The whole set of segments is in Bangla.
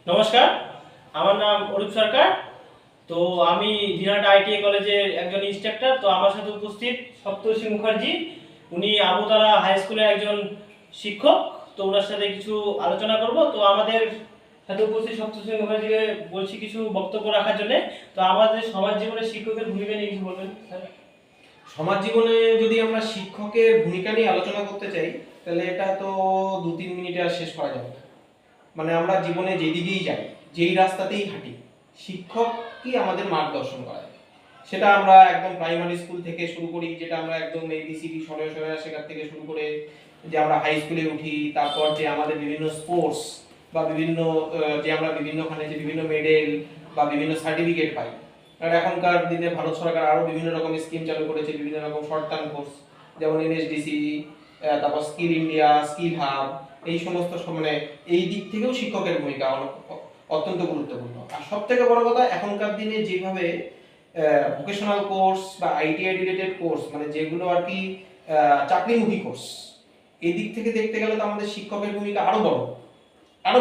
নমস্কার, আমার নাম অরূপ সরকার। তো আমি দিনহাটা আইটিআই কলেজের একজন ইনস্ট্রাক্টর। তো আমার সাথে উপস্থিত সপ্তর্ষি মুখার্জি, উনি আবুতারা হাই স্কুলের একজন শিক্ষক। তো ওনার সাথে কিছু আলোচনা করব। তো আমাদের সাথে উপস্থিত সপ্তর্ষি মুখার্জিকে বলছি কিছু বক্তব্য রাখার জন্য। তো আমাদের সমাজ জীবনে শিক্ষকের ভূমিকা নিয়ে কিছু বলবেন স্যার। সমাজ জীবনে যদি আমরা শিক্ষকের ভূমিকা নিয়ে আলোচনা করতে চাই, তাহলে এটা তো 2-3 মিনিটে আর শেষ করা যাবে না। মানে আমরা জীবনে যেদিকেই যাই, যেই রাস্তাতেই হাঁটি, শিক্ষকই আমাদের মার্গদর্শন করায়। সেটা আমরা একদম প্রাইমারি স্কুল থেকে শুরু করি, যেটা আমরা একদম এবিসিডি সরয় শেখার থেকে শুরু করে যে আমরা হাই স্কুলে উঠি, তারপর যে আমাদের বিভিন্ন স্পোর্টস বা বিভিন্ন যে আমরা বিভিন্নখানে যে বিভিন্ন মেডেল বা বিভিন্ন সার্টিফিকেট পাই। আর এখনকার দিনে ভারত সরকার আরো বিভিন্ন রকম স্কিম চালু করেছে, বিভিন্ন রকম শর্ট টার্ম কোর্স, যেমন এনএসডিসি, তারপর স্কিল ইন্ডিয়া, স্কিল হাব, এই সমস্ত মানে এই দিক থেকেও শিক্ষকের ভূমিকা অত্যন্ত গুরুত্বপূর্ণ। আর সব থেকে বড় কথা, এখনকার দিনে যেভাবে ভোকেশনাল কোর্স বা আইটিআই রিলেটেড কোর্স, মানে যেগুলো আর কি চাকরিমুখী কোর্স, এই দিক থেকে দেখতে গেলে তো আমাদের শিক্ষকের ভূমিকা আরো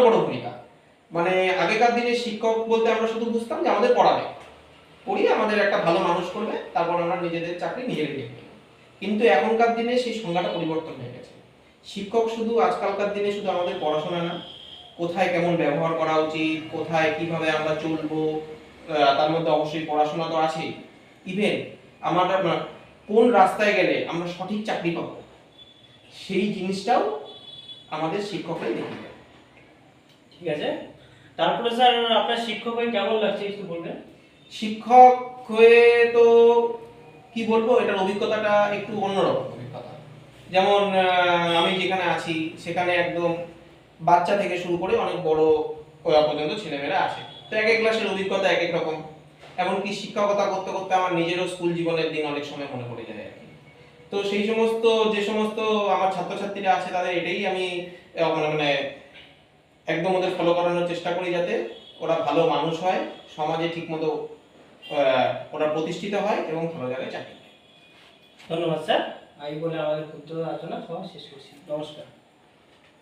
বড় ভূমিকা। মানে আগেকার দিনে শিক্ষক বলতে আমরা শুধু বুঝতাম যে আমাদের পড়িয়ে আমাদের একটা ভালো মানুষ করবে, তারপর আমরা নিজেদের চাকরি নিজেরাই দেখব। কিন্তু এখনকার দিনে সেই সংজ্ঞাটা পরিবর্তন হয়ে গেছে। শিক্ষক শুধু আজকালকার দিনে শুধু আমাদের পড়াশোনা না, কোথায় কেমন ব্যবহার করা উচিত, কোথায় কিভাবে আমরা চলবো, তার মধ্যে অবশ্যই পড়াশোনা তো আছেই। ইভেন আমরা কোন রাস্তায় গেলে আমরা সঠিক চাকরি পাবো, সেই জিনিসটাও আমাদের শিক্ষকরাই দেখে দেয়। ঠিক আছে, তারপরে স্যার আপনার শিক্ষক হয়ে কেমন লাগছে একটু বলবেন। শিক্ষক হয়ে তো কি বলবো, এটার অভিজ্ঞতাটা একটু অন্যরকম অভিজ্ঞতা। যেমন আমি যেখানে আছি সেখানে একদম বাচ্চা থেকে শুরু করে অনেক বড় পর্যন্ত ছেলেমেয়েরা আসে। তো এক এক ক্লাসের অভিজ্ঞতা এক এক রকম। এমনকি শিক্ষকতা করতে করতে আমার নিজেরও স্কুল জীবনের দিন অনেক সময় মনে পড়ে যায় আর কি। তো সেই সমস্ত যে সমস্ত আমার ছাত্রছাত্রীরা আছে, তাদের এটাই আমি মানে একদম ওদের ফলো করানোর চেষ্টা করি, যাতে ওরা ভালো মানুষ হয়, সমাজে ঠিকমতো ওরা প্রতিষ্ঠিত হয় এবং ভালো জায়গায় চাকরি পায়। ধন্যবাদ স্যার। এই বলে আমাদের ক্ষুদ্র আলোচনা সভা শেষ করছি। নমস্কার।